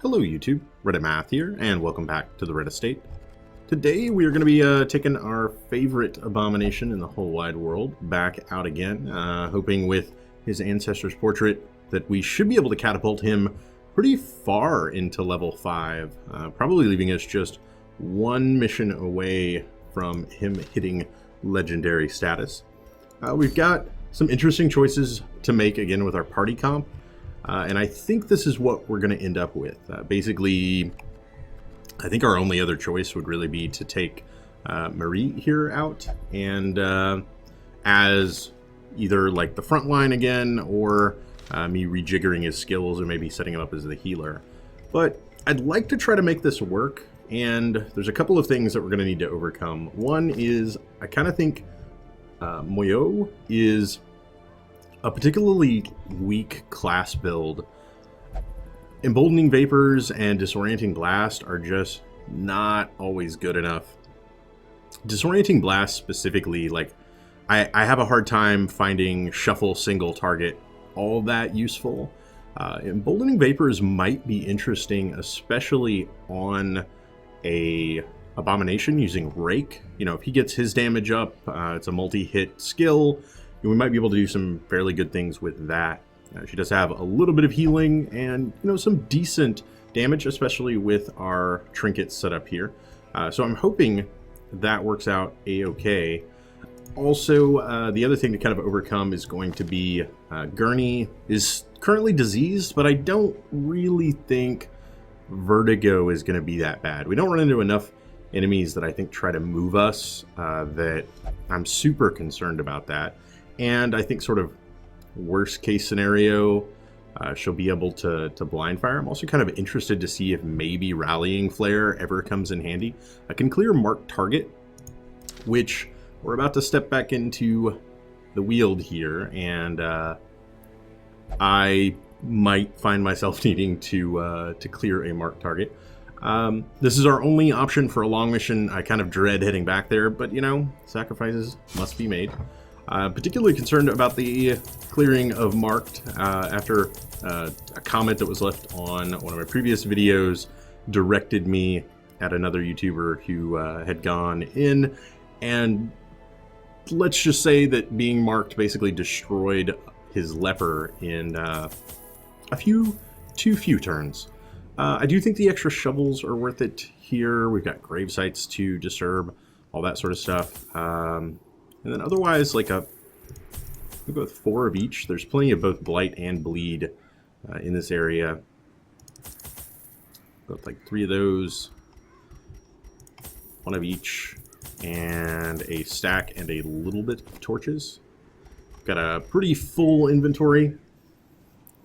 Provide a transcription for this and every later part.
Hello YouTube, Reddit Math here, and welcome back to the Red Estate. Today we are going to be taking our favorite abomination in the whole wide world back out again, hoping with his ancestor's portrait that we should be able to catapult him pretty far into level 5, probably leaving us just one mission away from him hitting legendary status. We've got some interesting choices to make again with our party comp. And I think this is what we're going to end up with. Basically, I think our only other choice would really be to take Marie here out and as either like the front line again or me rejiggering his skills or maybe setting him up as the healer. But I'd like to try to make this work, and there's a couple of things that we're going to need to overcome. One is I kind of think Moyo is a particularly weak class build. Emboldening Vapors and Disorienting Blast are just not always good enough. Disorienting Blast specifically, like, I have a hard time finding Shuffle single target all that useful. Emboldening Vapors might be interesting, especially on a Abomination using Rake. You know, if he gets his damage up, it's a multi-hit skill. We might be able to do some fairly good things with that. She does have a little bit of healing and, you know, some decent damage, especially with our trinkets set up here. So I'm hoping that works out a-okay. Also, the other thing to kind of overcome is going to be Gurney is currently diseased, but I don't really think Vertigo is going to be that bad. We don't run into enough enemies that I think try to move us that I'm super concerned about that. And I think sort of worst case scenario, she'll be able to blind fire. I'm also kind of interested to see if maybe Rallying Flare ever comes in handy. I can clear marked target, which we're about to step back into the Weald here, and I might find myself needing to clear a marked target. This is our only option for a long mission. I kind of dread heading back there, but you know, sacrifices must be made. Particularly concerned about the clearing of marked after a comment that was left on one of my previous videos directed me at another YouTuber who had gone in, and let's just say that being marked basically destroyed his leper in too few turns. I do think the extra shovels are worth it here. We've got grave sites to disturb, all that sort of stuff. And then otherwise, like we'll go with 4 of each. There's plenty of both Blight and Bleed in this area. Go with like 3 of those. 1 of each. And a stack and a little bit of torches. Got a pretty full inventory.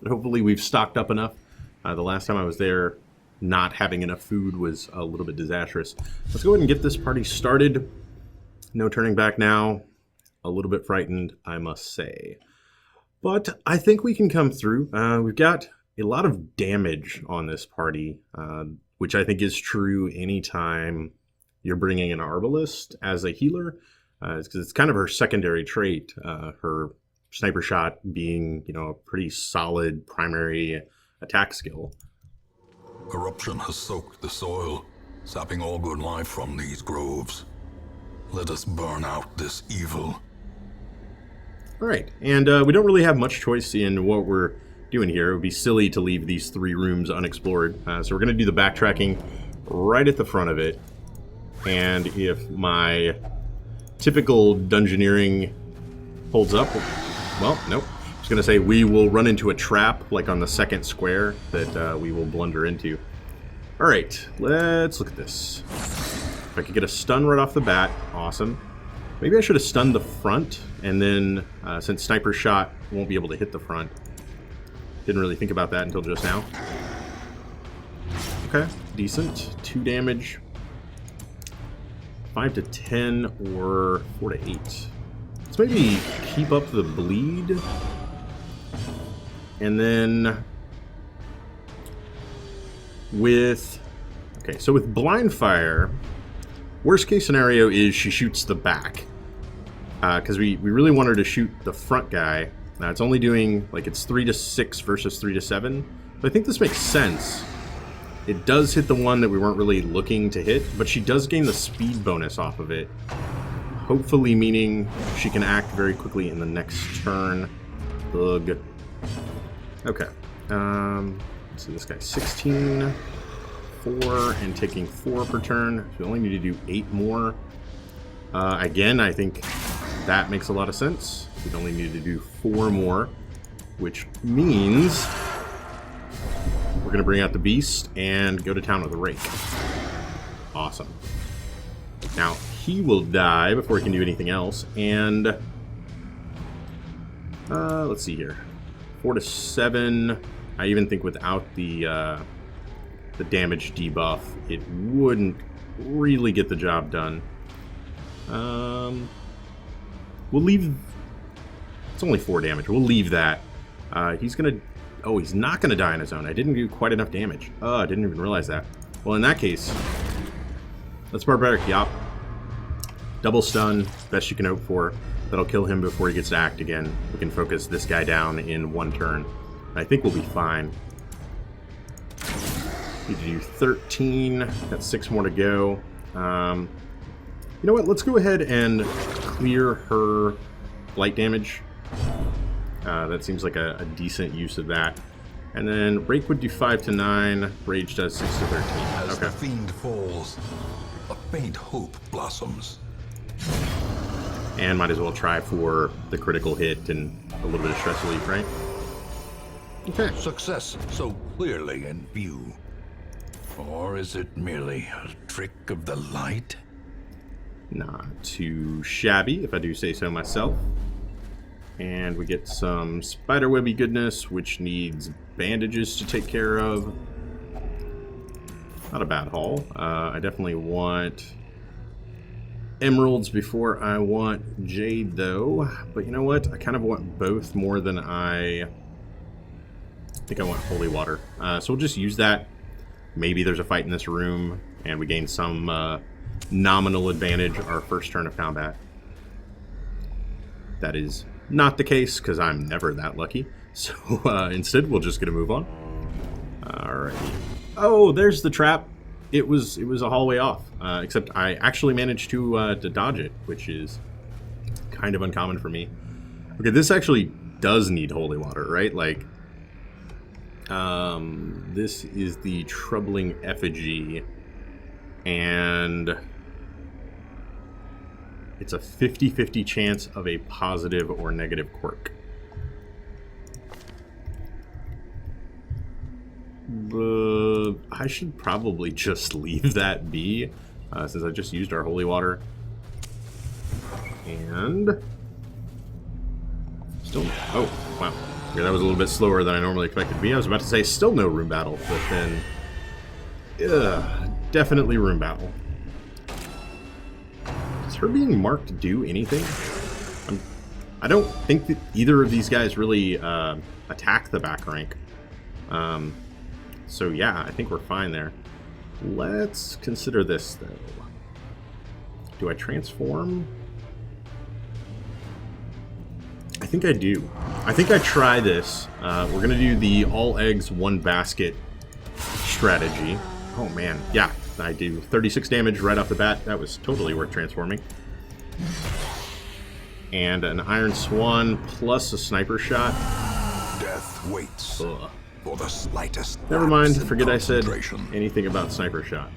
But hopefully we've stocked up enough. The last time I was there, not having enough food was a little bit disastrous. Let's go ahead and get this party started. No turning back now. A little bit frightened, I must say. But I think we can come through. We've got a lot of damage on this party, which I think is true anytime you're bringing an Arbalist as a healer. Because it's kind of her secondary trait. Her sniper shot being, you know, a pretty solid primary attack skill. Corruption has soaked the soil, sapping all good life from these groves. Let us burn out this evil. All right, and we don't really have much choice in what we're doing here. It would be silly to leave these 3 rooms unexplored. So we're going to do the backtracking right at the front of it. And if my typical dungeoneering holds up, well, nope. I was going to say we will run into a trap like on the second square that we will blunder into. All right, let's look at this. If I could get a stun right off the bat, awesome. Maybe I should have stunned the front, and then since Sniper Shot won't be able to hit the front, didn't really think about that until just now. Okay, decent. 2 damage. 5 to 10 or 4 to 8. Let's maybe keep up the bleed. And then with... Okay, so with Blind Fire... Worst case scenario is she shoots the back. Because we really want her to shoot the front guy. Now it's only doing, like, it's 3 to 6 versus 3 to 7. But I think this makes sense. It does hit the one that we weren't really looking to hit, but she does gain the speed bonus off of it. Hopefully meaning she can act very quickly in the next turn. Ugh. Okay. So this guy's 16, 4, and taking 4 per turn. So we only need to do 8 more. Again, I think that makes a lot of sense. We'd only need to do 4 more, which means we're going to bring out the beast and go to town with a rake. Awesome. Now, he will die before he can do anything else, and let's see here. 4 to 7. I even think without the damage debuff, it wouldn't really get the job done. We'll leave. It's only 4 damage. We'll leave that. He's gonna. Oh, he's not gonna die on his own. I didn't do quite enough damage. Oh, I didn't even realize that. Well, in that case, let's barbaric yop. Double stun, best you can hope for. That'll kill him before he gets to act again. We can focus this guy down in 1 turn. I think we'll be fine. Need to do 13. Got 6 more to go. You know what? Let's go ahead and clear her blight damage. That seems like a decent use of that. And then Rake would do 5 to 9. Rage does 6 to 13. As the fiend falls, a faint hope blossoms. And might as well try for the critical hit and a little bit of stress relief, right? Okay. Success so clearly in view. Or is it merely a trick of the light? Not too shabby, if I do say so myself. And we get some spiderwebby goodness, which needs bandages to take care of. Not a bad haul. I definitely want emeralds before I want jade, though. But you know what? I kind of want both more than I think I want holy water. So we'll just use that. Maybe there's a fight in this room, and we gain some nominal advantage our first turn of combat. That is not the case, because I'm never that lucky. So instead, we're just going to move on. Alrighty. Oh, there's the trap. It was a hallway off, except I actually managed to dodge it, which is kind of uncommon for me. Okay, this actually does need holy water, right? Like, this is the troubling effigy, and it's a 50-50 chance of a positive or negative quirk. I should probably just leave that be, since I just used our holy water. And still, oh wow, yeah, that was a little bit slower than I normally expected to be. I was about to say still no room battle, but then definitely room battle. Does her being marked do anything? I don't think that either of these guys really attack the back rank. So yeah, I think we're fine there. Let's consider this, though. Do I transform? I think I do. I think I try this. We're going to do the all eggs, one basket strategy. Oh man, yeah, I do 36 damage right off the bat. That was totally worth transforming. And an Iron Swan plus a sniper shot. Death waits. Ugh. For the slightest. Never mind. Forget I said anything about sniper shot.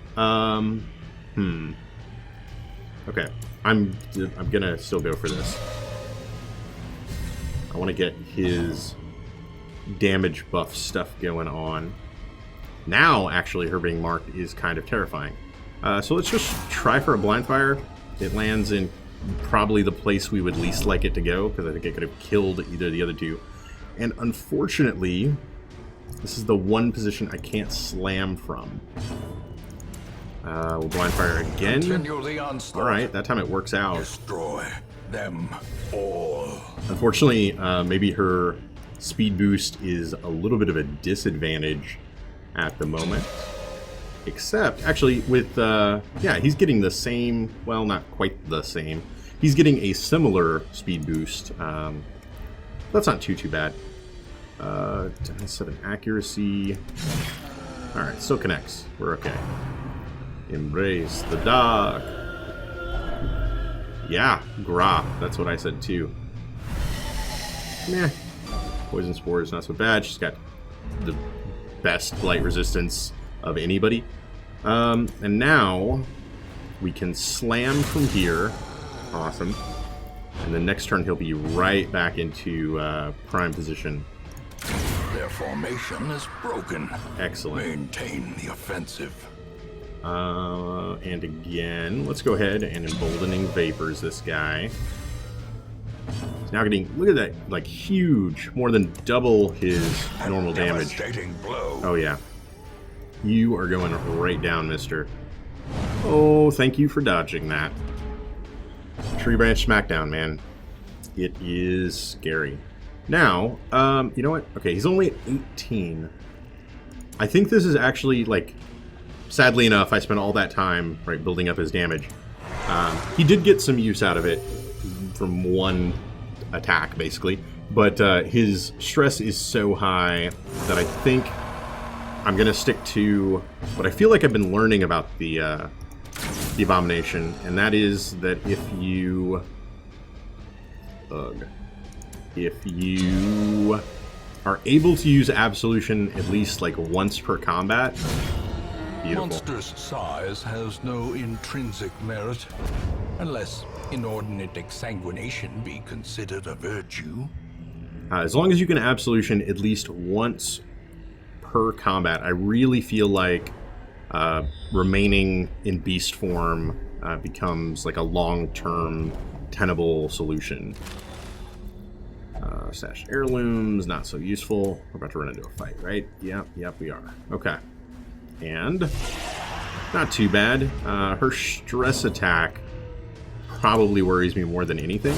Okay, I'm gonna still go for this. I want to get his damage buff stuff going on. Now, actually, her being marked is kind of terrifying. So let's just try for a blind fire. It lands in probably the place we would least like it to go, because I think it could have killed either of the other two. And unfortunately, this is the one position I can't slam from. We'll blind fire again. Alright, that time it works out. Destroy them all. Unfortunately, maybe her speed boost is a little bit of a disadvantage at the moment. Except, actually, with, yeah, he's getting the same, well, not quite the same. He's getting a similar speed boost. That's not too bad. 7 accuracy. Alright, still connects. We're okay. Embrace the dog. Yeah, gra. That's what I said too. Meh. Poison spores, not so bad. She's got the best blight resistance of anybody. And now we can slam from here. Awesome. And then next turn he'll be right back into prime position. Their formation is broken. Excellent. Maintain the offensive. And again, let's go ahead and emboldening vapors this guy. He's now getting, look at that, like huge, more than double his normal damage. Devastating blow. Oh yeah. You are going right down, mister. Oh, thank you for dodging that. Tree branch smackdown, man. It is scary. Now, you know what? Okay, he's only at 18. I think this is actually, like, sadly enough, I spent all that time, right, building up his damage. He did get some use out of it from one attack, basically. But his stress is so high that I think I'm going to stick to what I feel like I've been learning about the abomination, and that is that if you... if you are able to use absolution at least like once per combat, beautiful. Monster's size has no intrinsic merit, unless inordinate exsanguination be considered a virtue. As long as you can absolution at least once per combat, I really feel like remaining in beast form becomes like a long-term tenable solution. Stashed heirlooms, not so useful. We're about to run into a fight, right? Yep, we are. Okay. And not too bad. Her stress attack probably worries me more than anything.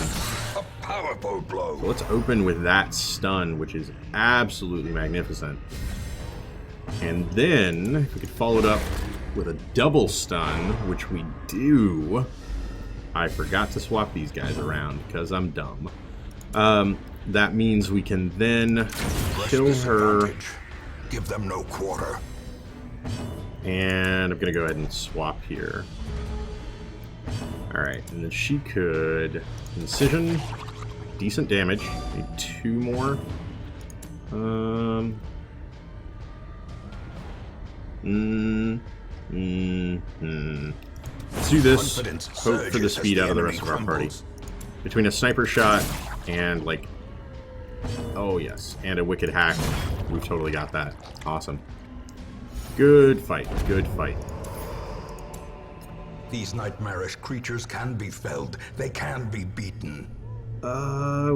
A powerful blow. So let's open with that stun, which is absolutely magnificent. And then, if we could follow it up with a double stun, which we do. I forgot to swap these guys around because I'm dumb. That means we can then kill her. Give them no quarter. And I'm going to go ahead and swap here. Alright, and then she could incision. Decent damage. Need 2 more. Let's do this. Hope for the speed out of the rest of our party. Between a sniper shot and, like... Oh, yes. And a wicked hack. We've totally got that. Awesome. Good fight. Good fight. These nightmarish creatures can be felled. They can be beaten.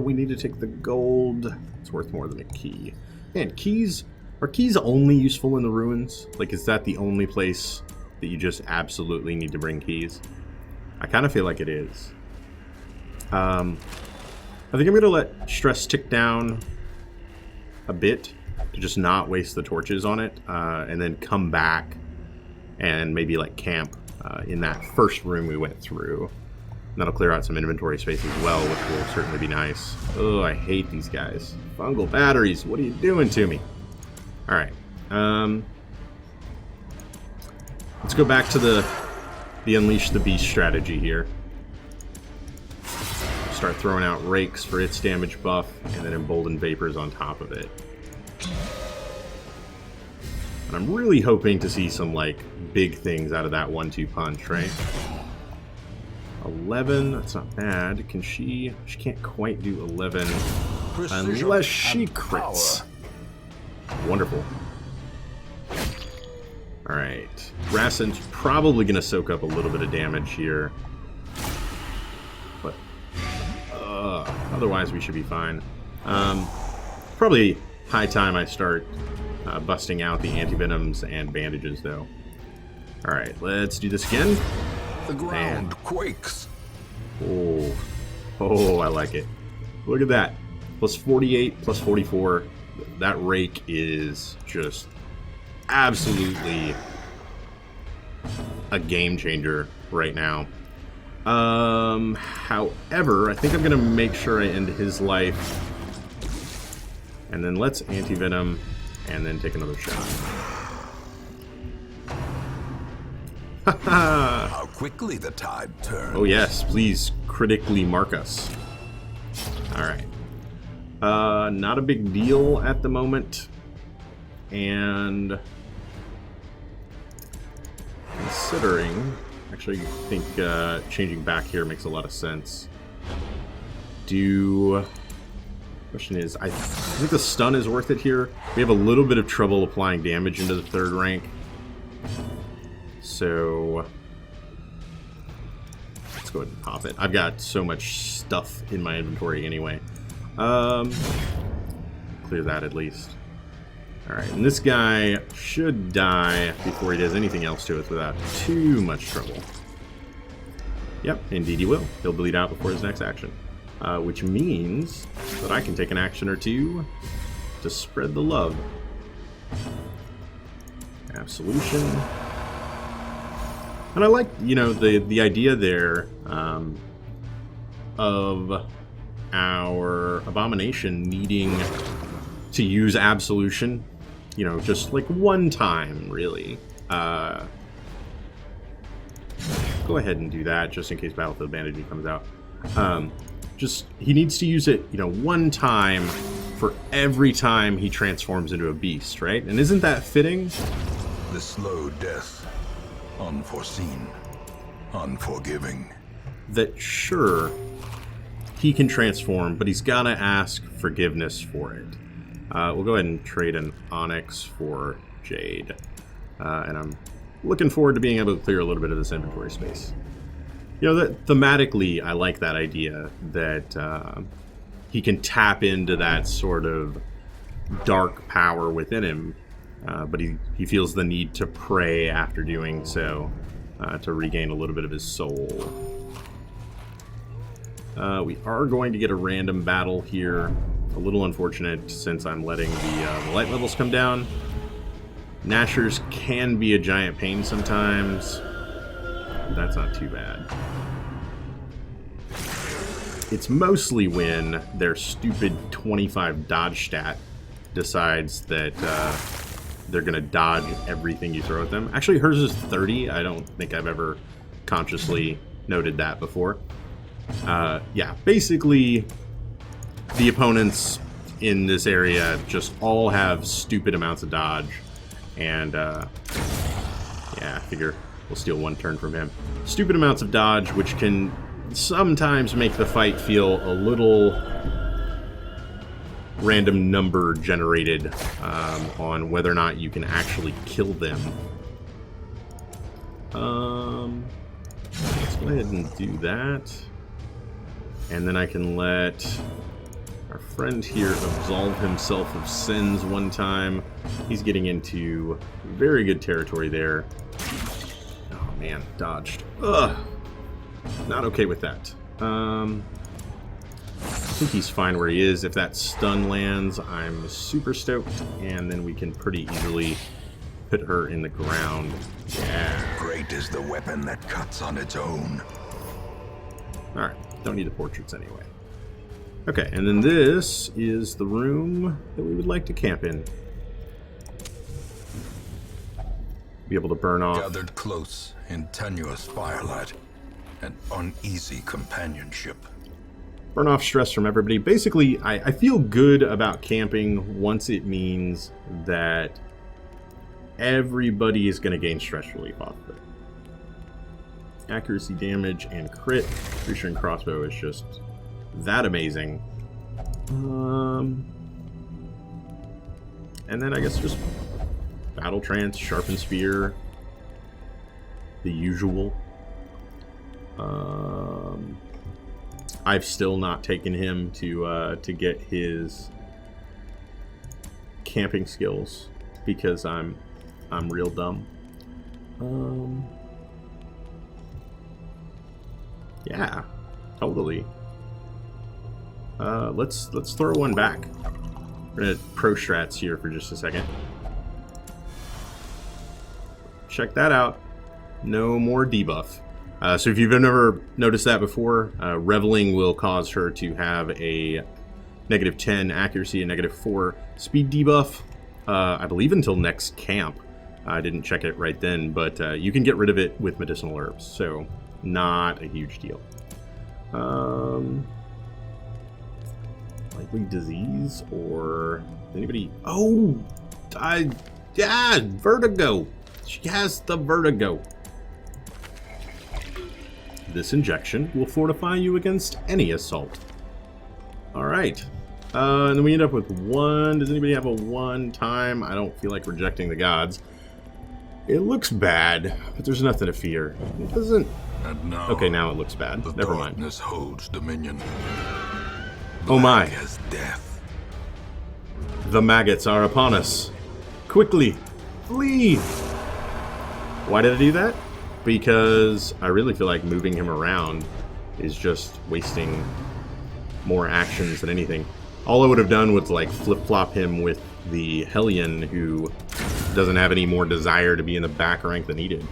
We need to take the gold. It's worth more than a key. Man, keys... Are keys only useful in the ruins? Like, is that the only place that you just absolutely need to bring keys? I kind of feel like it is. I think I'm going to let stress tick down a bit to just not waste the torches on it, and then come back and maybe, like, camp in that first room we went through. And that'll clear out some inventory space as well, which will certainly be nice. Oh, I hate these guys. Fungal batteries, what are you doing to me? Alright, let's go back to the Unleash the Beast strategy here. Start throwing out rakes for its damage buff, and then embolden vapors on top of it. And I'm really hoping to see some, like, big things out of that 1-2 punch, right? 11, that's not bad. Can she... She can't quite do 11 unless she crits. Wonderful. Alright. Rassent's probably going to soak up a little bit of damage here. But otherwise we should be fine. Probably high time I start busting out the antivenoms and bandages, though. Alright, let's do this again. The ground quakes. Oh. Oh, I like it. Look at that. Plus 48, plus 44. That rake is just absolutely a game changer right now. However, I think I'm going to make sure I end his life. And then let's anti-venom and then take another shot. How quickly the tide turns. Oh yes, please critically mark us. Alright. Not a big deal at the moment. And considering, actually I think changing back here makes a lot of sense. Question is, I think the stun is worth it here. We have a little bit of trouble applying damage into the 3rd rank. So let's go ahead and pop it. I've got so much stuff in my inventory anyway. Clear that at least. Alright, and this guy should die before he does anything else to us without too much trouble. Yep, indeed he will. He'll bleed out before his next action. Which means that I can take an action or two to spread the love. Absolution. And I like, you know, the idea there of our abomination needing to use absolution, you know, just like one time, really. Go ahead and do that, just in case Battlefield Bandaging comes out. He needs to use it, you know, one time for every time he transforms into a beast, right? And isn't that fitting? The slow death, unforeseen, unforgiving. That sure, he can transform, but he's gotta ask forgiveness for it. We'll go ahead and trade an Onyx for Jade. And I'm looking forward to being able to clear a little bit of this inventory space. You know, that thematically, I like that idea that he can tap into that sort of dark power within him, but he feels the need to pray after doing so to regain a little bit of his soul. We are going to get a random battle here. A little unfortunate since I'm letting the light levels come down. Nashers can be a giant pain sometimes. That's not too bad. It's mostly when their stupid 25 dodge stat decides that they're going to dodge everything you throw at them. Actually, hers is 30. I don't think I've ever consciously noted that before. Yeah, basically, the opponents in this area just all have stupid amounts of dodge. And, yeah, I figure we'll steal one turn from him. Stupid amounts of dodge, which can sometimes make the fight feel a little random number generated on whether or not you can actually kill them. Let's go ahead and do that. And then I can let our friend here absolve himself of sins one time. He's getting into very good territory there. Oh man, dodged. Ugh. Not okay with that. I think he's fine where he is. If that stun lands, I'm super stoked, and then we can pretty easily put her in the ground. Yeah. Great is the weapon that cuts on its own. Alright, don't need the portraits anyway. Okay, and then this is the room that we would like to camp in. Be able to burn off. Gathered close in tenuous firelight, an uneasy companionship. Burn off stress from everybody. Basically, I feel good about camping once it means that everybody is going to gain stress relief off of it. Accuracy, damage, and crit. Reassuring crossbow is just that amazing. And then I guess just battle trance, sharpen spear, the usual. I've still not taken him to get his camping skills because I'm real dumb. Yeah, totally. Let's throw one back. We're gonna pro strats here for just a second. Check that out. No more debuff. So if you've never noticed that before, Reveling will cause her to have a -10 accuracy and -4 speed debuff, I believe until next camp. I didn't check it right then, but you can get rid of it with medicinal herbs, so not a huge deal. Likely disease or anybody? Oh, yeah, vertigo. She has the vertigo. This injection will fortify you against any assault. All right. And then we end up with 1. Does anybody have a 1 time? I don't feel like rejecting the gods. It looks bad, but there's nothing to fear. It doesn't. And now, okay, now it looks bad. Never mind. Darkness holds dominion. Oh my. Black as death. The maggots are upon us. Quickly, flee! Why did I do that? Because I really feel like moving him around is just wasting more actions than anything. All I would have done was like flip-flop him with the Hellion, who doesn't have any more desire to be in the back rank than he did.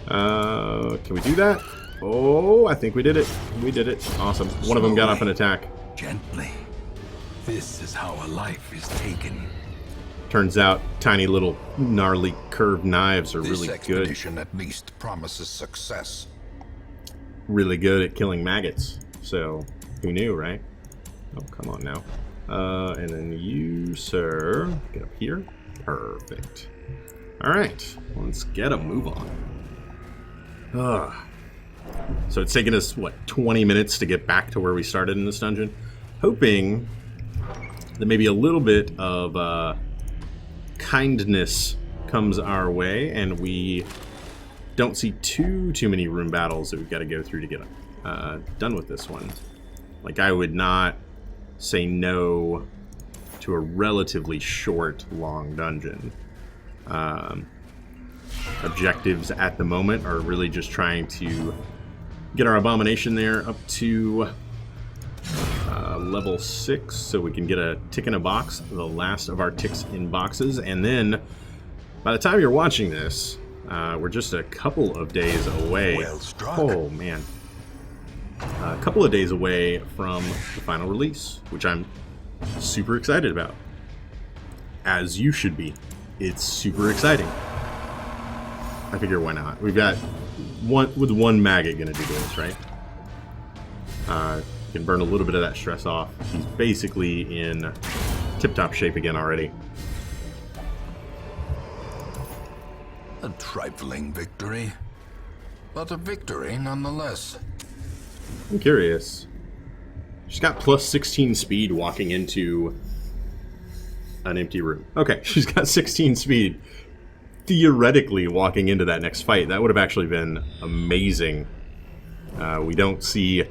Can we do that? Oh, I think we did it. We did it. Awesome. One of them got up and attack. Gently. This is how a life is taken. Turns out tiny little gnarly curved knives are really This good. expedition at least promises success. Really good at killing maggots. So, who knew, right? Oh, come on now. And then you, sir, get up here. Perfect. Alright, let's get a move on. So it's taken us, what, 20 minutes to get back to where we started in this dungeon? Hoping that maybe a little bit of kindness comes our way and we don't see too many room battles that we've got to go through to get done with this one. Like, I would not say no to a relatively short, long dungeon. Objectives at the moment are really just trying to get our abomination there up to level 6 so we can get a tick in a box, the last of our ticks in boxes, and then by the time you're watching this, we're just a couple of days away. Well struck. Oh man. A couple of days away from the final release, which I'm super excited about. As you should be. It's super exciting. I figure why not? We've got one maggot gonna do this, right? Can burn a little bit of that stress off. He's basically in tip-top shape again already. A trifling victory, but a victory nonetheless. I'm curious. She's got plus 16 speed walking into an empty room. Okay, she's got 16 speed. Theoretically, walking into that next fight, that would have actually been amazing. We don't see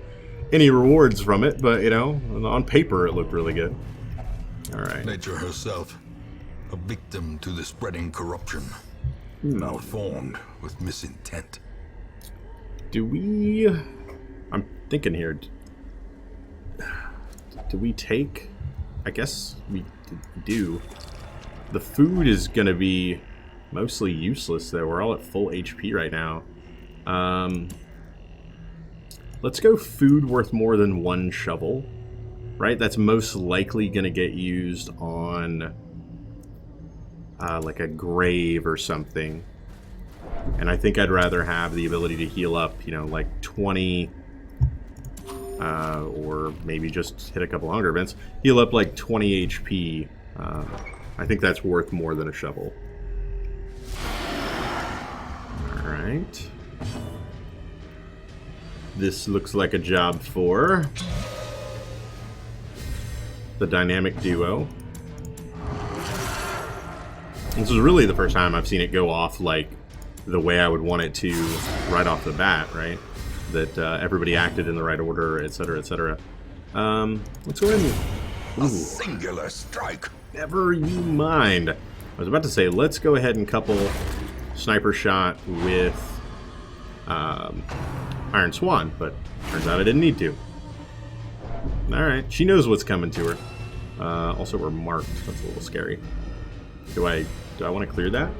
any rewards from it, but, you know, on paper it looked really good. Alright. Nature herself, a victim to the spreading corruption, malformed with misintent. Do we... I'm thinking here. Do we take... I guess we do. The food is going to be mostly useless, though. We're all at full HP right now. Let's go food worth more than 1 shovel. Right? That's most likely going to get used on like a grave or something. And I think I'd rather have the ability to heal up, you know, like 20... or maybe just hit a couple hunger events. Heal up like 20 HP. I think that's worth more than a shovel. Alright. This looks like a job for the dynamic duo. This is really the first time I've seen it go off like the way I would want it to right off the bat, right? That everybody acted in the right order, etc., etc. Let's go ahead and... A singular strike. Never you mind. I was about to say, let's go ahead and couple Sniper Shot with Iron Swan, but turns out I didn't need to. Alright, she knows what's coming to her. Also, we're marked. That's a little scary. Do I want to clear that?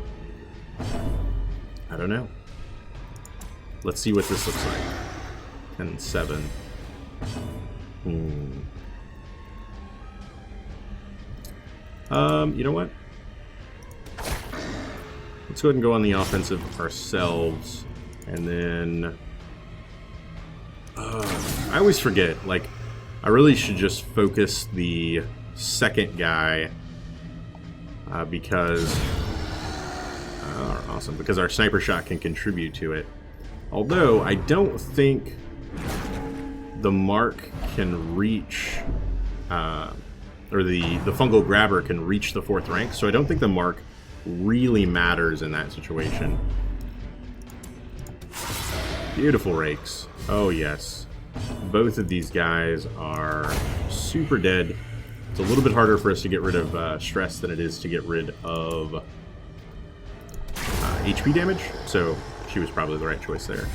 I don't know. Let's see what this looks like. 10 and 7. You know what? Let's go ahead and go on the offensive ourselves. And then... I always forget, like, I really should just focus the second guy because... awesome, because our sniper shot can contribute to it. Although, I don't think the mark can reach... or the fungal grabber can reach the 4th rank, so I don't think the mark really matters in that situation. Beautiful rakes. Oh yes. Both of these guys are super dead. It's a little bit harder for us to get rid of stress than it is to get rid of HP damage, so she was probably the right choice there.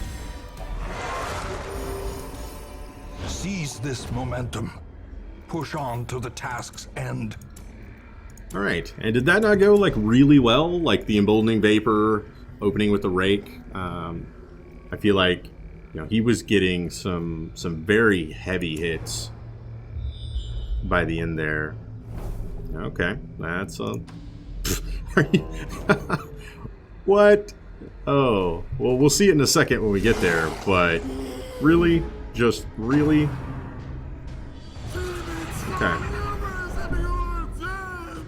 Seize this momentum. Push on to the task's end. Alright, and did that not go, like, really well? Like, the emboldening vapor, opening with the rake. I feel like, you know, he was getting some very heavy hits by the end there. Okay, that's a... What? Oh, well, we'll see it in a second when we get there, but really? Just really? Okay.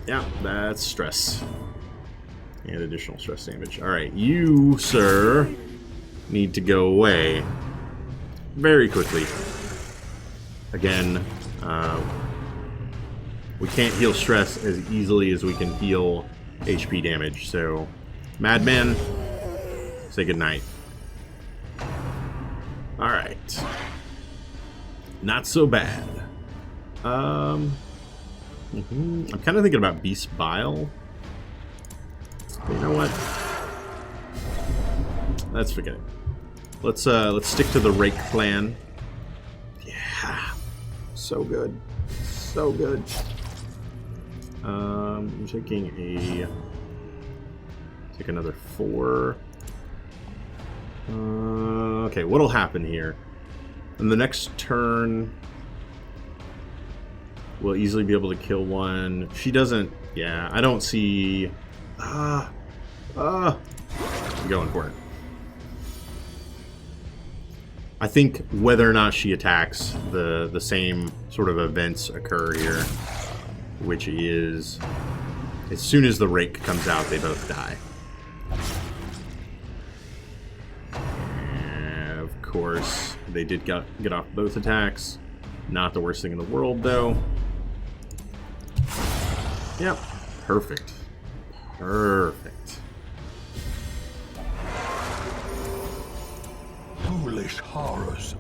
Yeah, that's stress. And additional stress damage. Alright, you, sir, need to go away very quickly. Again, we can't heal stress as easily as we can heal HP damage, so Madman, say goodnight. Alright. Not so bad. I'm kind of thinking about Beast Bile. But you know what? Let's forget it. Let's stick to the rake plan. Yeah, so good, so good. I'm taking take another 4. Okay, what'll happen here? In the next turn, we'll easily be able to kill one. She doesn't. Yeah, I don't see. I'm going for it. I think whether or not she attacks, the same sort of events occur here, which is as soon as the rake comes out, they both die. And of course, they did get off both attacks. Not the worst thing in the world, though. Yep, perfect. Perfect. Foolish horrors.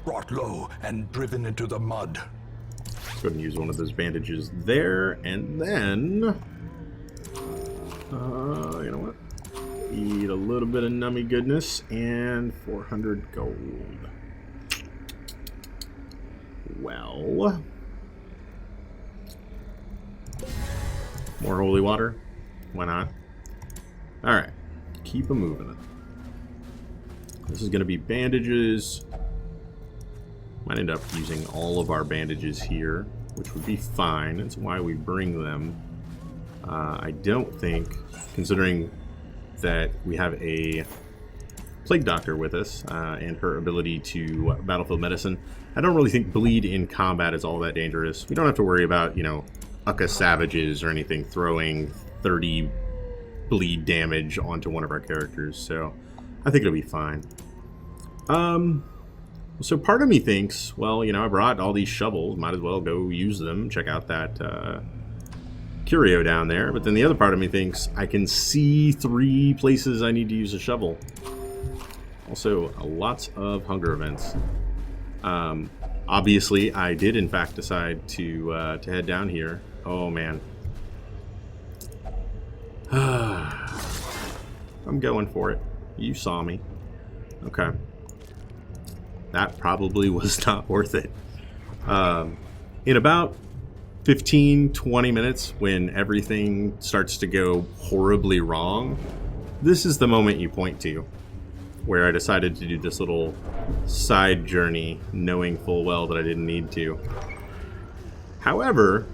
Brought low and driven into the mud. Let's go ahead and use one of those bandages there, and then... you know what? Eat a little bit of nummy goodness, and 400 gold. Well... more holy water? Why not? Alright. Keep them moving. This is going to be bandages. Might end up using all of our bandages here, which would be fine. That's why we bring them. I don't think, considering that we have a plague doctor with us and her ability to battlefield medicine, I don't really think bleed in combat is all that dangerous. We don't have to worry about, you know, Ucka savages or anything throwing 30 bleed damage onto one of our characters, so I think it'll be fine. So part of me thinks, well, you know, I brought all these shovels, might as well go use them, check out that curio down there, but then the other part of me thinks I can see 3 places I need to use a shovel. Also, lots of hunger events. Obviously, I did in fact decide to head down here. Oh man. I'm going for it. You saw me. Okay. That probably was not worth it. In about 15-20 minutes, when everything starts to go horribly wrong, this is the moment you point to, where I decided to do this little side journey, knowing full well that I didn't need to. However,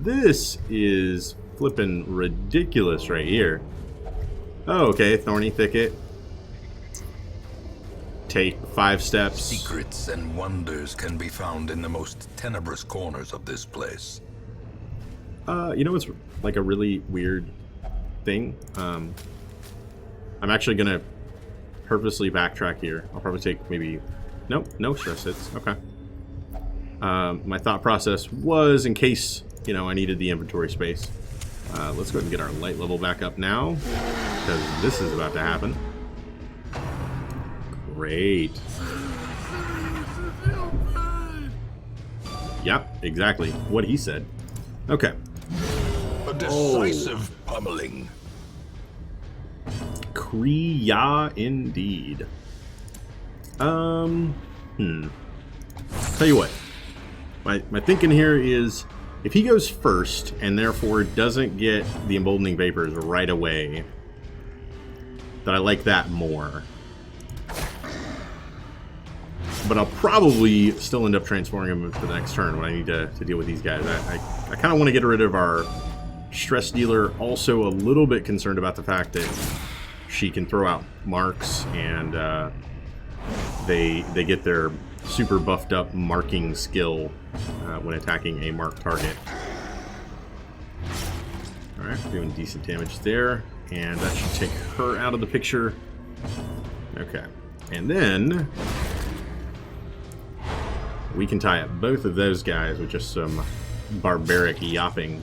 this is flippin' ridiculous right here. Oh, okay. Thorny thicket. Take 5 steps. Secrets and wonders can be found in the most tenebrous corners of this place. You know what's like a really weird thing? I'm actually gonna purposely backtrack here. I'll probably take maybe... Nope, no stress hits. Okay. My thought process was in case, you know, I needed the inventory space. Let's go ahead and get our light level back up now, because this is about to happen. Great. Yep, exactly what he said. Okay. A decisive pummeling. Kriya indeed. Tell you what. My thinking here is if he goes first and therefore doesn't get the emboldening vapors right away, that I like that more. But I'll probably still end up transforming him for the next turn when I need to deal with these guys. I kind of want to get rid of our stress dealer. Also a little bit concerned about the fact that she can throw out marks and they get their super buffed up marking skill when attacking a marked target. Alright, doing decent damage there. And that should take her out of the picture. Okay. And then we can tie up both of those guys with just some barbaric yopping.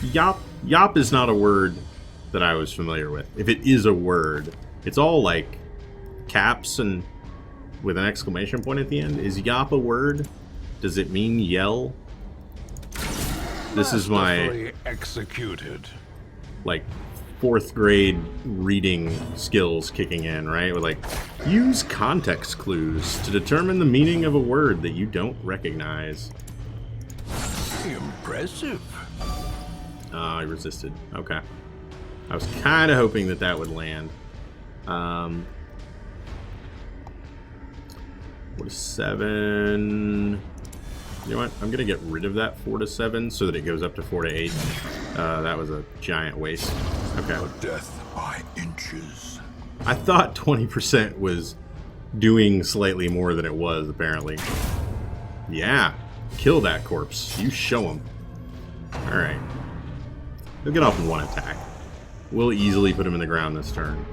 Yop is not a word that I was familiar with. If it is a word, it's all like caps and with an exclamation point at the end. Is yop a word? Does it mean yell? This is my executed. Like 4th grade reading skills kicking in, right? With like, use context clues to determine the meaning of a word that you don't recognize. Impressive. I resisted. Okay. I was kind of hoping that that would land. What is 7? You know what? I'm going to get rid of that 4 to 7 so that it goes up to 4 to 8. That was a giant waste. Okay. Death by inches. I thought 20% was doing slightly more than it was, apparently. Yeah. Kill that corpse. You show him. Alright. He'll get off in 1 attack. We'll easily put him in the ground this turn.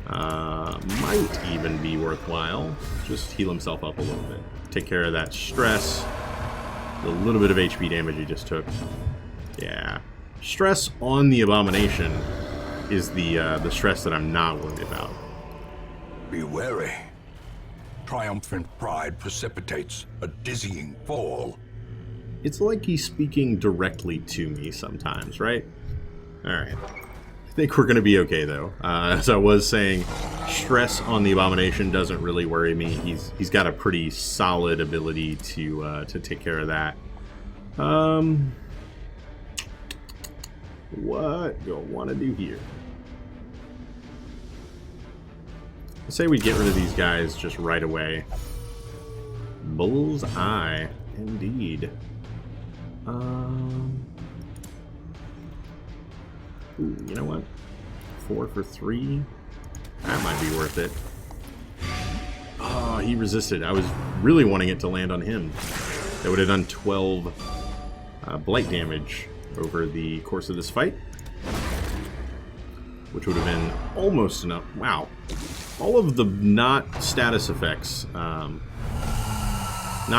Might even be worthwhile. Just heal himself up a little bit. Take care of that stress. The little bit of HP damage he just took. Yeah. Stress on the abomination is the stress that I'm not worried about. Be wary. Triumphant pride precipitates a dizzying fall. It's like he's speaking directly to me sometimes, right? Alright. I think we're going to be okay, though. As I was saying, stress on the abomination doesn't really worry me. He's got a pretty solid ability to take care of that. What do I want to do here? I say we get rid of these guys just right away. Bullseye, indeed. Ooh, you know what? 4 for 3? That might be worth it. Oh, he resisted. I was really wanting it to land on him. That would have done 12 blight damage over the course of this fight. Which would have been almost enough. Wow. All of the not status effects. Not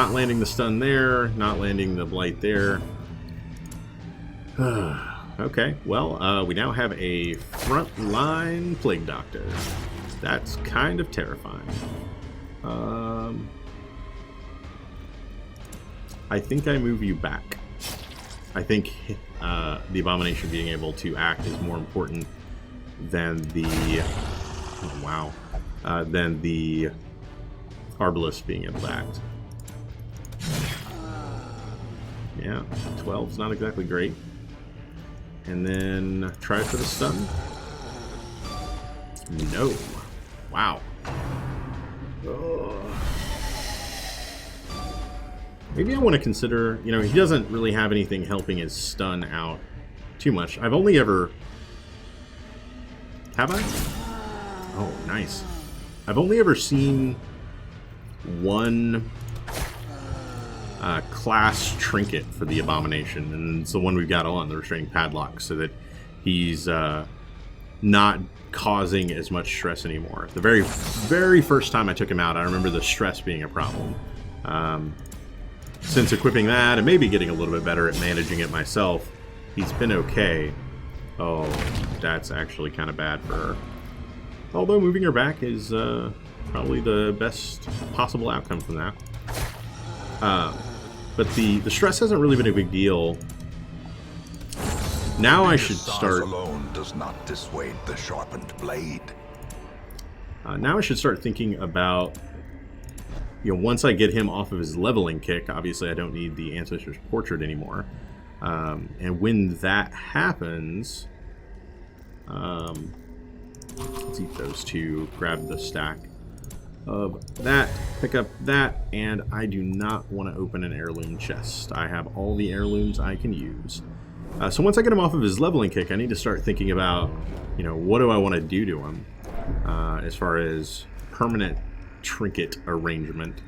landing the stun there, not landing the blight there. Okay, well, we now have a frontline plague doctor. That's kind of terrifying. I think I move you back. I think the abomination being able to act is more important than the than the arbalist being able to act. Yeah, 12's not exactly great. And then try for the stun. No. Wow. Ugh. Maybe I want to consider, you know, he doesn't really have anything helping his stun out too much. I've only ever Have I? Oh, nice. I've only ever seen one class trinket for the Abomination, and it's the one we've got on, the restraining padlock, so that he's not causing as much stress anymore. The very, very first time I took him out, I remember the stress being a problem. Since equipping that, and maybe getting a little bit better at managing it myself, he's been okay. Oh, that's actually kind of bad for her. Although moving her back is probably the best possible outcome from that. But the stress hasn't really been a big deal. Now I should start. Alone does not dissuade the sharpened blade. Now I should start thinking about, once I get him off of his leveling kick. Obviously, I don't need the Ancestor's Portrait anymore. And when that happens, let's eat those two. Grab the stack of that, pick up that, and I do not want to open an heirloom chest. I have all the heirlooms I can use. So once I get him off of his leveling kick, I need to start thinking about, what do I want to do to him as far as permanent trinket arrangement.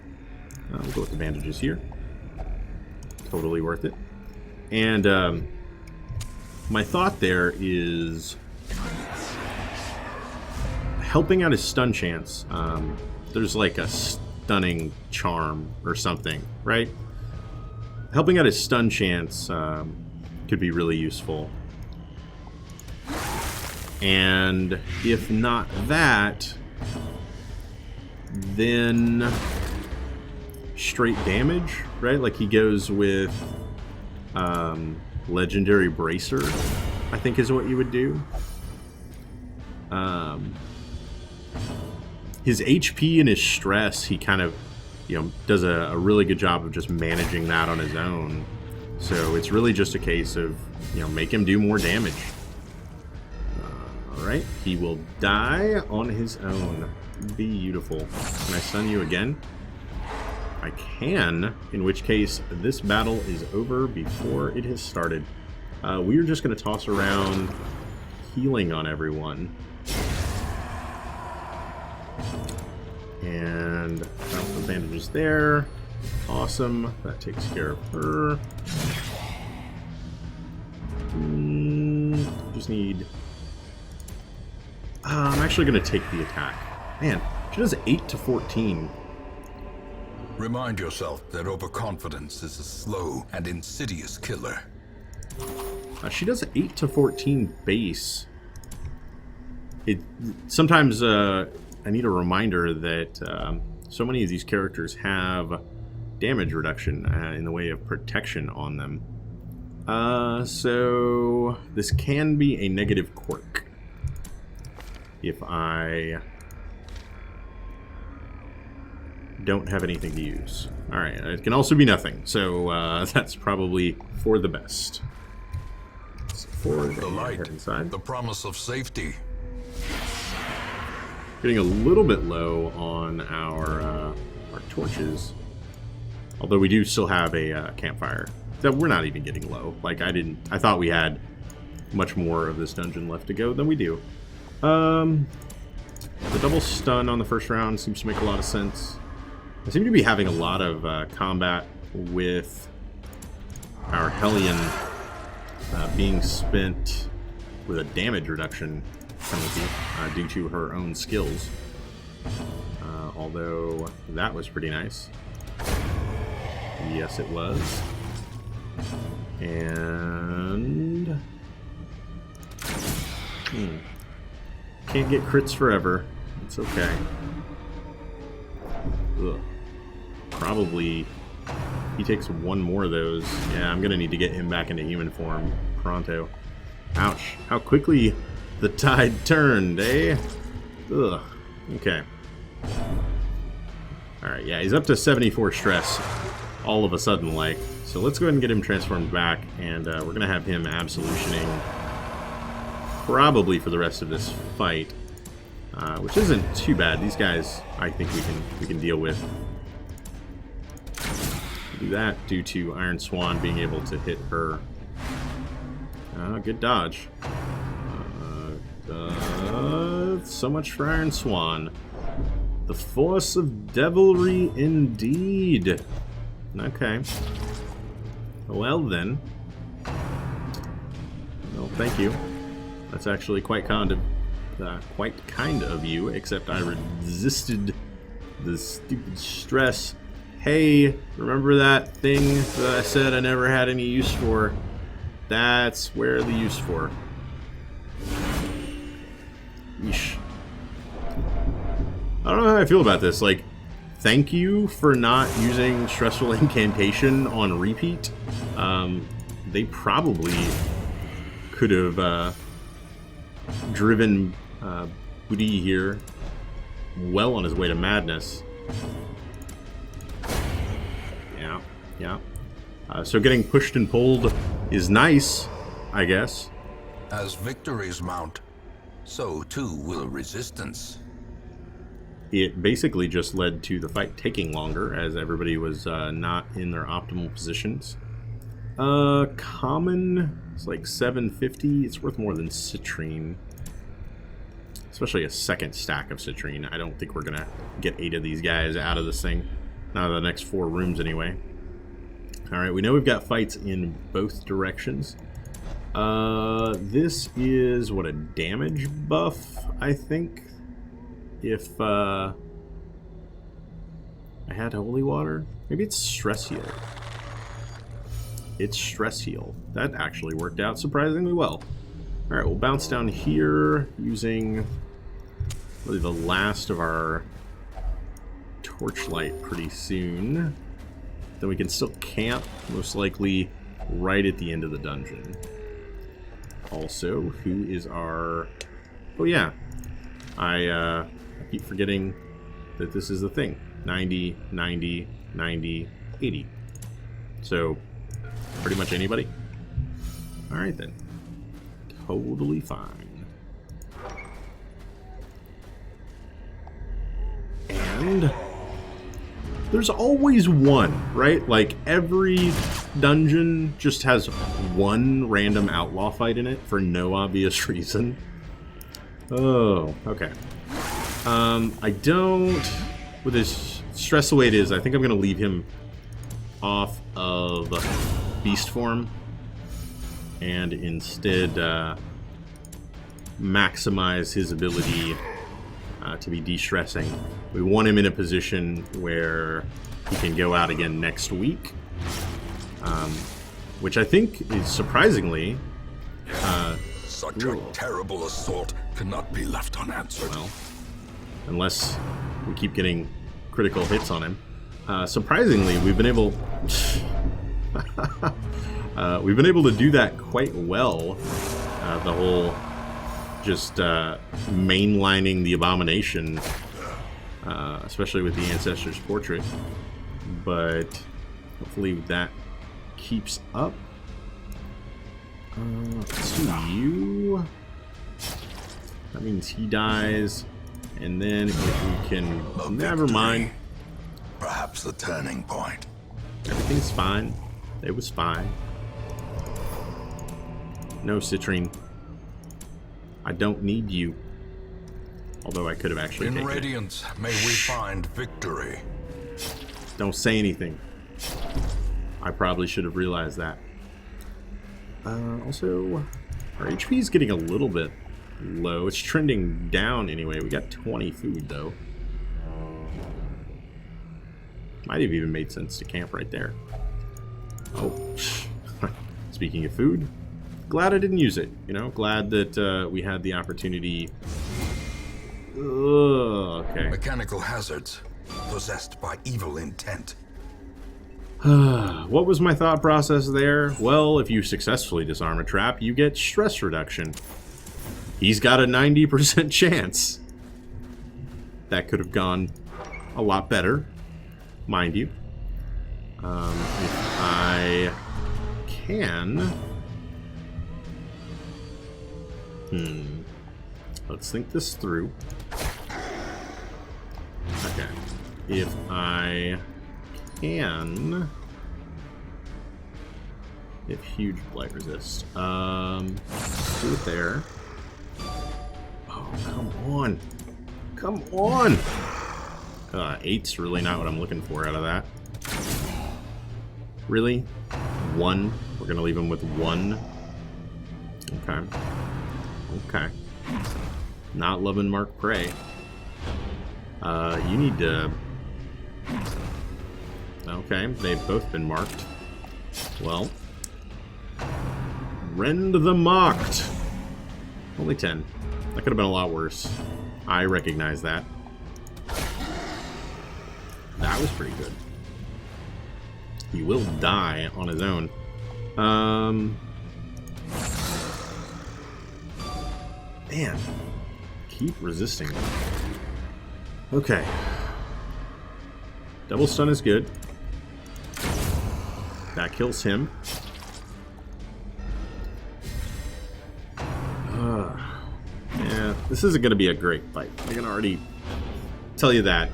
We'll go with the bandages here. Totally worth it. And my thought there is helping out his stun chance. There's like a stunning charm or something, right? Helping out his stun chance could be really useful. And if not that, then straight damage, right? Like he goes with Legendary Bracer, I think is what you would do. His HP and his stress, he kind of, does a really good job of just managing that on his own. So it's really just a case of, make him do more damage. Alright, he will die on his own. Beautiful. Can I stun you again? I can, in which case this battle is over before it has started. We're just going to toss around healing on everyone. And found the bandages there. Awesome. That takes care of her. Just need... I'm actually going to take the attack. Man, she does 8 to 14. Remind yourself that overconfidence is a slow and insidious killer. She does 8 to 14 base. Sometimes I need a reminder that so many of these characters have damage reduction in the way of protection on them. So this can be a negative quirk if I don't have anything to use. Alright, it can also be nothing, so that's probably for the best. For the light, inside. the promise of safety. Getting a little bit low on our torches, although we do still have a campfire. So we're not even getting low. Like I thought we had much more of this dungeon left to go than we do. The double stun on the first round seems to make a lot of sense. I seem to be having a lot of combat with our Hellion being spent with a damage reduction penalty due to her own skills. Although that was pretty nice. Yes, it was. And... can't get crits forever. It's okay. Ugh. Probably he takes one more of those. Yeah, I'm gonna need to get him back into human form pronto. Ouch. How quickly the tide turned, eh? Ugh. Okay. Alright, yeah, he's up to 74 stress all of a sudden, like. So let's go ahead and get him transformed back, and we're going to have him absolutioning probably for the rest of this fight, which isn't too bad. These guys, I think we can deal with. Do that due to Iron Swan being able to hit her. Good dodge. so much for Iron Swan. The force of devilry indeed. Okay. Well then. Well, thank you. That's actually quite kind of you, except I resisted the stupid stress. Hey, remember that thing that I said I never had any use for? That's where the use for. Yeesh. I don't know how I feel about this. Like, thank you for not using stressful incantation on repeat. They probably could have driven Budi here well on his way to madness. Yeah. So getting pushed and pulled is nice, I guess. As victories mount, so too will resistance. It basically just led to the fight taking longer, as everybody was not in their optimal positions. Common is like 750. It's worth more than citrine. Especially a second stack of citrine. I don't think we're gonna get 8 of these guys out of this thing. Not out of the next 4 rooms anyway. Alright, we know we've got fights in both directions. This is, what, a damage buff, I think? If, I had holy water? Maybe it's stress heal. It's stress heal. That actually worked out surprisingly well. Alright, we'll bounce down here using really the last of our torchlight pretty soon. Then we can still camp, most likely right at the end of the dungeon. Also, who is our... Oh yeah, I keep forgetting that this is the thing. 90, 90, 90, 80. So, pretty much anybody? Alright then. Totally fine. And there's always one, right? Like, every dungeon just has one random outlaw fight in it for no obvious reason. Oh, okay. I don't... With his stress the way it is, I think I'm going to leave him off of beast form and instead maximize his ability to be de-stressing. We want him in a position where he can go out again next week, which I think is surprisingly... Such a terrible assault cannot be left unanswered. Well, unless we keep getting critical hits on him. Surprisingly, we've been able... we've been able to do that quite well. The whole just mainlining the abomination, especially with the Ancestor's Portrait. But hopefully that keeps up. Let's do you. That means he dies. And then if we can... Never mind. Perhaps the turning point. Everything's fine. It was fine. No, citrine. I don't need you. Although I could have actually In taken Radiance, may we find victory. Don't say anything. I probably should have realized that. Also, our HP is getting a little bit low. It's trending down anyway. We got 20 food, though. Might have even made sense to camp right there. Oh, speaking of food, glad I didn't use it. You know, glad that we had the opportunity. Okay. Mechanical hazards, possessed by evil intent. What was my thought process there? Well, if you successfully disarm a trap, you get stress reduction. He's got a 90% chance. That could have gone a lot better, mind you. If I can... Let's think this through. Okay. If I can... If huge blight resist. Do it there. Oh, Come on. Come on. 8's really not what I'm looking for out of that. Really? 1? We're going to leave him with 1? Okay. Okay. Not loving Mark Prey. You need to... Okay, they've both been marked. Well. Rend the Mocked. Only 10. That could have been a lot worse. I recognize that. That was pretty good. He will die on his own. Man. Keep resisting. Okay. Double stun is good. That kills him. Yeah, this isn't going to be a great fight. I can already tell you that.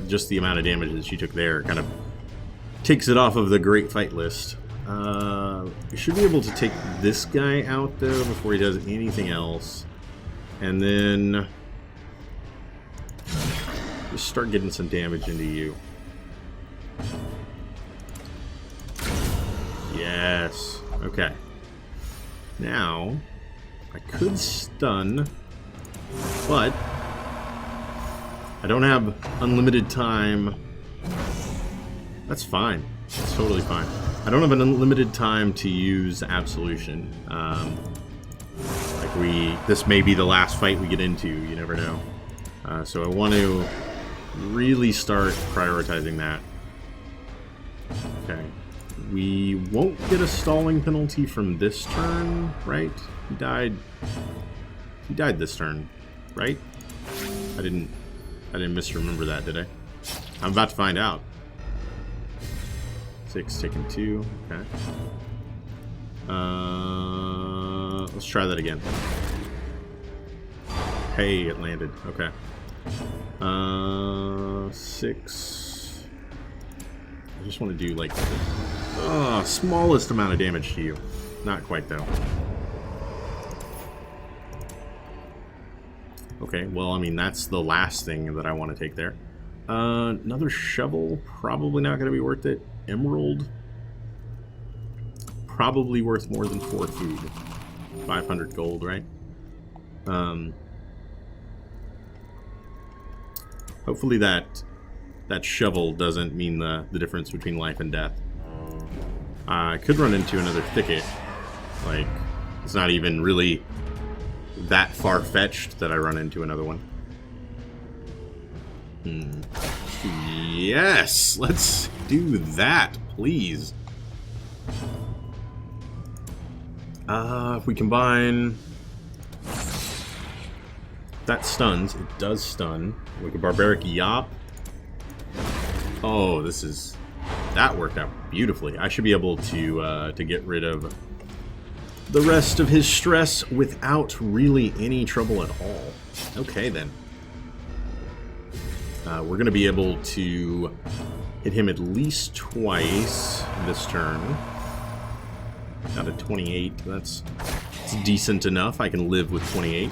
Just the amount of damage that she took there kind of takes it off of the great fight list. We should be able to take this guy out, though, before he does anything else. And then just start getting some damage into you. Yes. Okay. Now, I could stun, but I don't have unlimited time. That's fine. That's totally fine. I don't have an unlimited time to use Absolution. This may be the last fight we get into. You never know. So I want to really start prioritizing that. Okay. We won't get a stalling penalty from this turn, right? He died this turn, right? I didn't misremember that, did I? I'm about to find out. 6 taking 2, okay. Let's try that again. Hey, it landed, okay. 6. I just want to do like the smallest amount of damage to you. Not quite though. Okay, well, I mean, that's the last thing that I want to take there. Another shovel, probably not going to be worth it. Emerald, probably worth more than 4 food. 500 gold, right? Hopefully that shovel doesn't mean the difference between life and death. I could run into another thicket. Like, it's not even really that far-fetched that I run into another one. Yes! Let's do that, please. If we combine... That stuns. It does stun. We could Barbaric Yop. Oh, that worked out beautifully. I should be able to get rid of the rest of his stress without really any trouble at all. Okay, then. We're going to be able to hit him at least twice this turn. Got a 28. That's decent enough. I can live with 28.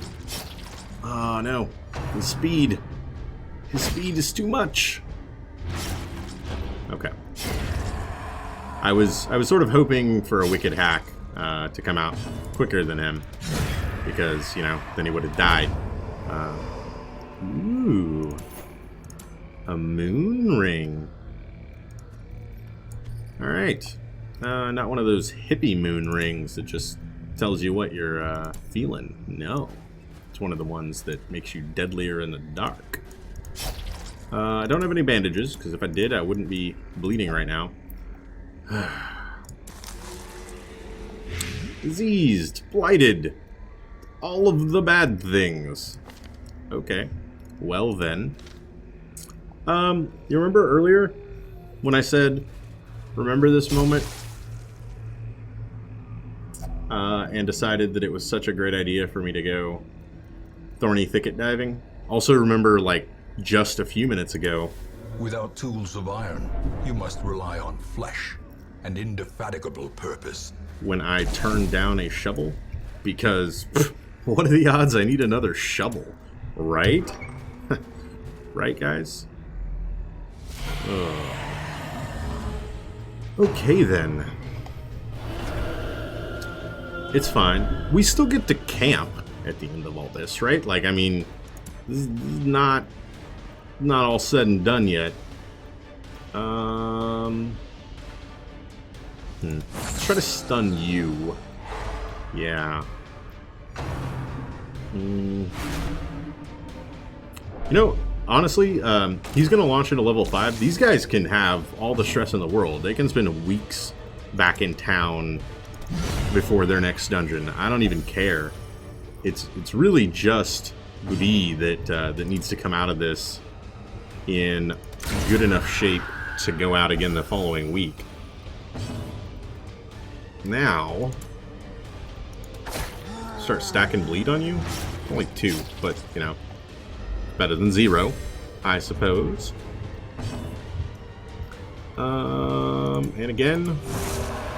Oh, no. His speed. His speed is too much. Okay. I was sort of hoping for a wicked hack to come out quicker than him, because, you know, then he would have died. Ooh. A moon ring. Alright. Not one of those hippie moon rings that just tells you what you're feeling. No. It's one of the ones that makes you deadlier in the dark. I don't have any bandages, because if I did, I wouldn't be bleeding right now. Diseased, blighted, all of the bad things. Okay, well then. You remember earlier when I said, remember this moment? And decided that it was such a great idea for me to go thorny thicket diving? Also remember, like, just a few minutes ago, Without tools of iron, you must rely on flesh and indefatigable purpose. when I turned down a shovel because What are the odds I need another shovel? Right? Right, guys? Ugh. Okay, then. It's fine. We still get to camp at the end of all this, right? Like, I mean, this is not all said and done yet. Let's try to stun you. Yeah. You know, honestly, he's going to launch into level 5. These guys can have all the stress in the world. They can spend weeks back in town before their next dungeon. I don't even care. It's really just Bodily that needs to come out of this in good enough shape to go out again the following week. Now, start stacking bleed on you. Only 2, but you know, better than 0, I suppose. And again,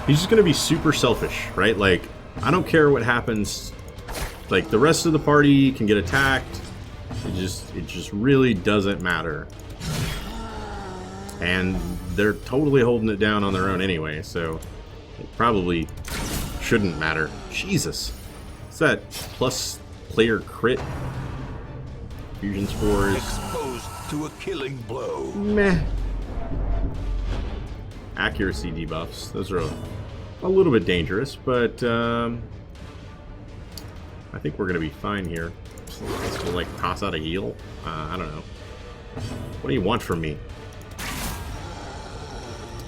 he's just gonna be super selfish, right? Like, I don't care what happens. Like, the rest of the party can get attacked. It just really doesn't matter. And they're totally holding it down on their own anyway, so it probably shouldn't matter. Jesus. What's that? Plus player crit? Fusion spores. Exposed to a killing blow. Meh. Accuracy debuffs. Those are a little bit dangerous, but I think we're going to be fine here. Let's go, like, toss out a heal. I don't know. What do you want from me?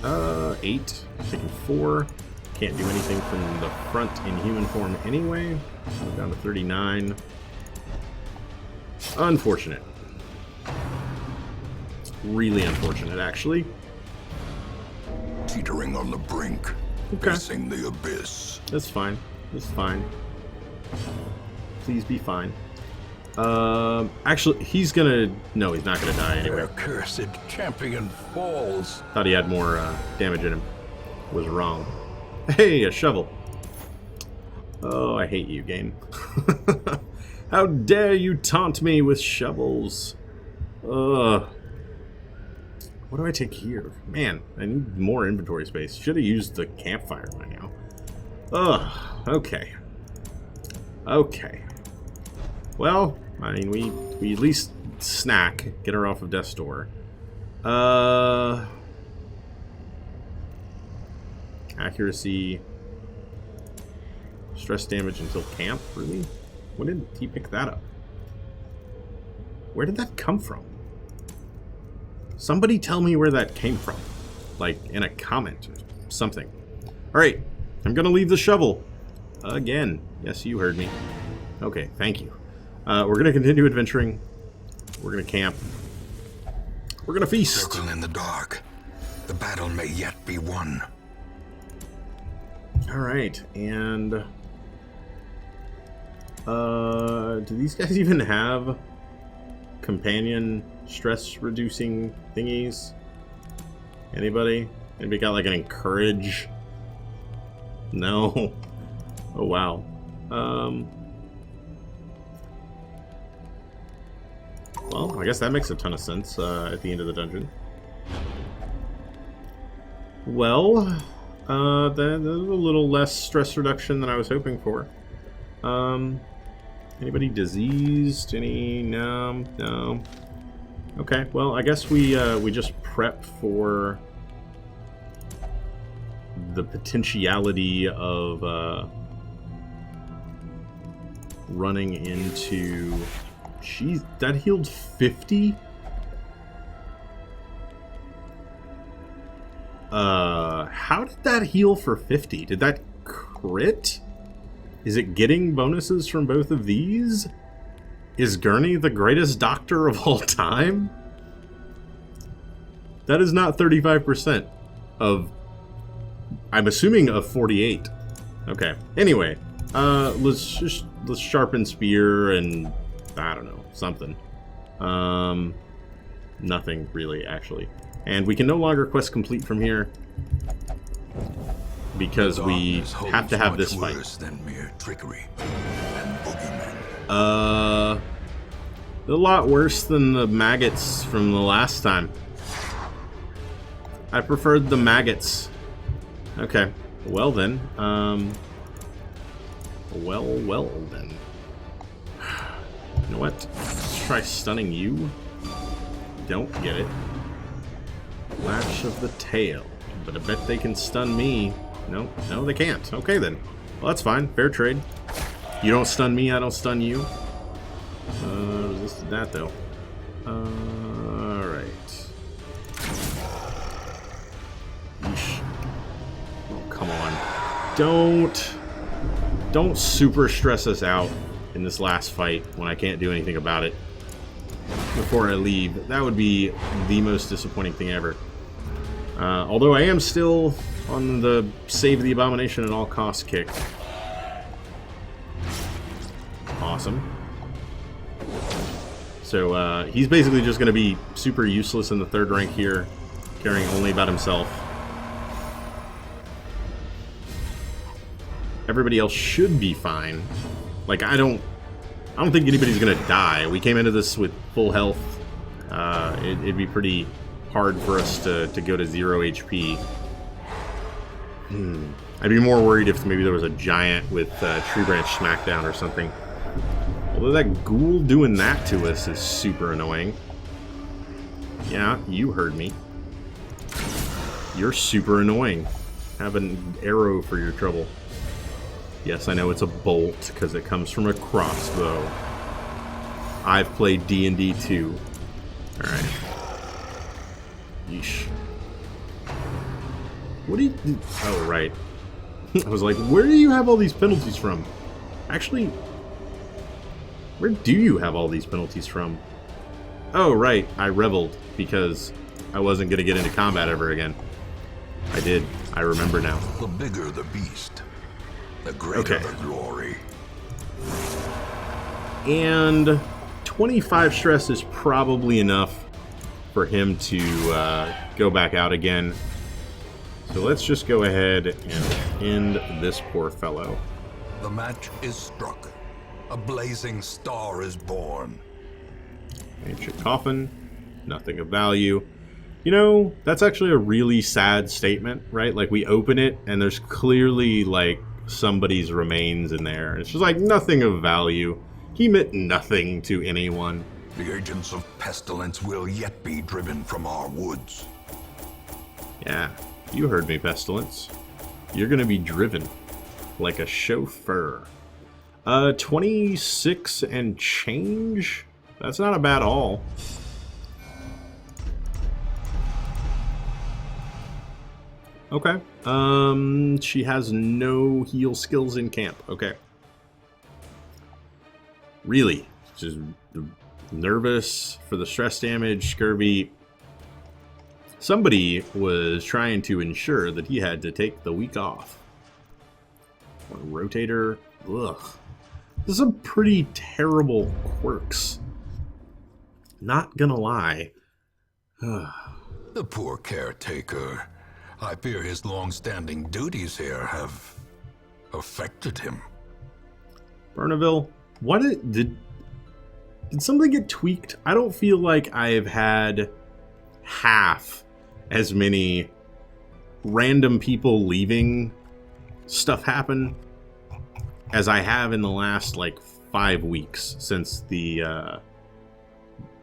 8. Taking 4. Can't do anything from the front in human form anyway. We're down to 39. Unfortunate. Really unfortunate, actually. Teetering on the brink, Okay. facing the abyss. That's fine. That's fine. Please be fine. Actually, he's gonna... No, he's not gonna die anyway. Their cursed champion falls. Thought he had more damage in him. Was wrong. Hey, a shovel. Oh, I hate you, game. How dare you taunt me with shovels? Ugh. What do I take here? Man, I need more inventory space. Should have used the campfire by now. Ugh. Okay. Okay. Well, I mean, we at least snack. Get her off of death's door. Accuracy. Stress damage until camp? Really? When did he pick that up? Where did that come from? Somebody tell me where that came from. Like, in a comment or something. Alright, I'm gonna leave the shovel. Again. Yes, you heard me. Okay, thank you. We're gonna continue adventuring. We're gonna camp. We're gonna feast. Circle in the dark. The battle may yet be won. Alright, and... do these guys even have companion stress-reducing thingies? Anybody? Anybody got like an encourage? No? Oh, wow. Well, I guess that makes a ton of sense at the end of the dungeon. Well, that's a little less stress reduction than I was hoping for. Anybody diseased? Any? No, no. Okay, well, I guess we just prep for the potentiality of running into... Jeez, that healed 50? How did that heal for 50? Did that crit? Is it getting bonuses from both of these? Is Gurney the greatest doctor of all time? That is not 35% of... I'm assuming of 48. Okay. Anyway, let's sharpen spear and... I don't know, something. Nothing really, actually. And we can no longer quest complete from here because we have to have this fight. Worse than mere trickery and boogeymen. A lot worse than the maggots from the last time. I preferred the maggots. Okay. Well then. Well then. You know what? Let's try stunning you. Don't get it. Lash of the tail. But I bet they can stun me. No, they can't. Okay then. Well, that's fine. Fair trade. You don't stun me, I don't stun you. Resisted that though. Alright. Yeesh. Oh, come on. Don't super stress us out in this last fight when I can't do anything about it before I leave. That would be the most disappointing thing ever. Although I am still on the save the abomination at all costs kick. Awesome. So he's basically just going to be super useless in the third rank here, caring only about himself. Everybody else should be fine. Like, I don't think anybody's going to die. We came into this with full health. It'd be pretty hard for us to go to 0 HP. I'd be more worried if maybe there was a giant with tree branch smackdown or something. Although that ghoul doing that to us is super annoying. Yeah, you heard me. You're super annoying. Have an arrow for your trouble. Yes, I know it's a bolt because it comes from a crossbow. I've played D&D too. Alright. Yeesh. What do you... Oh, right. I was like, where do you have all these penalties from? Actually, where do you have all these penalties from? Oh, right. I reveled because I wasn't going to get into combat ever again. I did. I remember now. The bigger the beast, the greater the glory. And 25 stress is probably enough for him to go back out again. So let's just go ahead and end this poor fellow. The match is struck. A blazing star is born. Ancient coffin. Nothing of value. You know, that's actually a really sad statement, right? Like, we open it, and there's clearly, like, somebody's remains in there. It's just like, nothing of value. He meant nothing to anyone. The agents of pestilence will yet be driven from our woods. Yeah, you heard me, Pestilence. You're gonna be driven like a chauffeur. 26 and change? That's not a bad haul. Okay. She has no heal skills in camp. Okay. Really? Just nervous for the stress damage, scurvy. Somebody was trying to ensure that he had to take the week off. Rotator. Ugh. This is some pretty terrible quirks. Not gonna lie. The poor caretaker. I fear his long-standing duties here have affected him. Bernaville, what did something get tweaked? I don't feel like I've had half as many random people leaving stuff happen as I have in the last like 5 weeks since the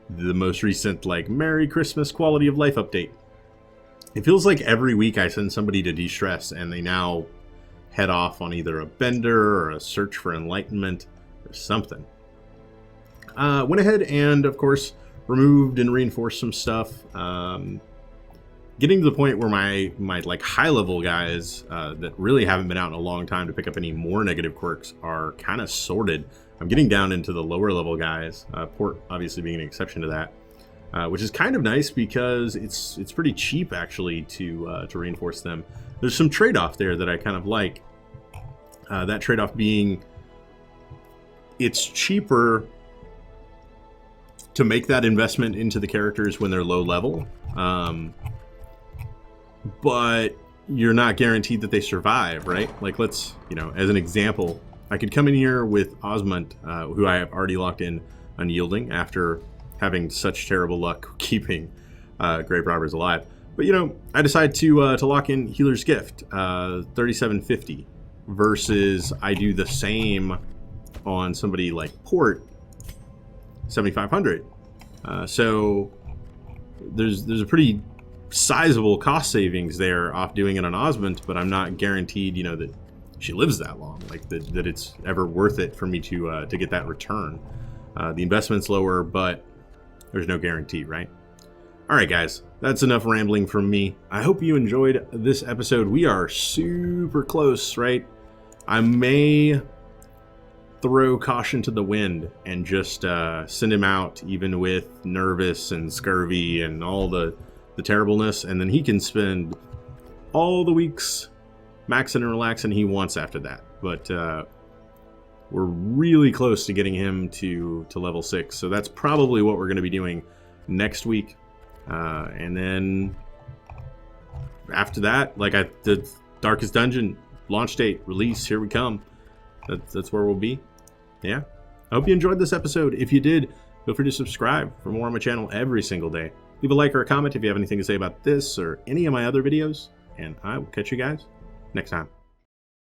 most recent like Merry Christmas quality of life update. It feels like every week I send somebody to de-stress and they now head off on either a bender or a search for enlightenment or something. Went ahead and, of course, removed and reinforced some stuff. Getting to the point where my like high-level guys that really haven't been out in a long time to pick up any more negative quirks are kind of sorted. I'm getting down into the lower-level guys, Port obviously being an exception to that. Which is kind of nice because it's pretty cheap actually to reinforce them. There's some trade-off there that I kind of like. That trade-off being it's cheaper to make that investment into the characters when they're low level, but you're not guaranteed that they survive, right? Like let's, as an example, I could come in here with Osmond, who I have already locked in unyielding after having such terrible luck keeping grave robbers alive. But, you know, I decided to lock in Healer's Gift, 3750, versus I do the same on somebody like Port, 7500. So there's a pretty sizable cost savings there off doing it on Osmond, but I'm not guaranteed, you know, that she lives that long, like that it's ever worth it for me to get that return. The investment's lower, but there's no guarantee, right? All right, guys, that's enough rambling from me. I hope you enjoyed this episode. We are super close, right? I may throw caution to the wind and just send him out, even with nervous and scurvy and all the terribleness, and then he can spend all the weeks maxing and relaxing he wants after that. But we're really close to getting him to level 6, so that's probably what we're going to be doing next week. And then after that, like the Darkest Dungeon launch date, release, here we come. That's where we'll be. Yeah, I hope you enjoyed this episode. If you did, feel free to subscribe for more on my channel every single day. Leave a like or a comment if you have anything to say about this or any of my other videos, and I will catch you guys next time.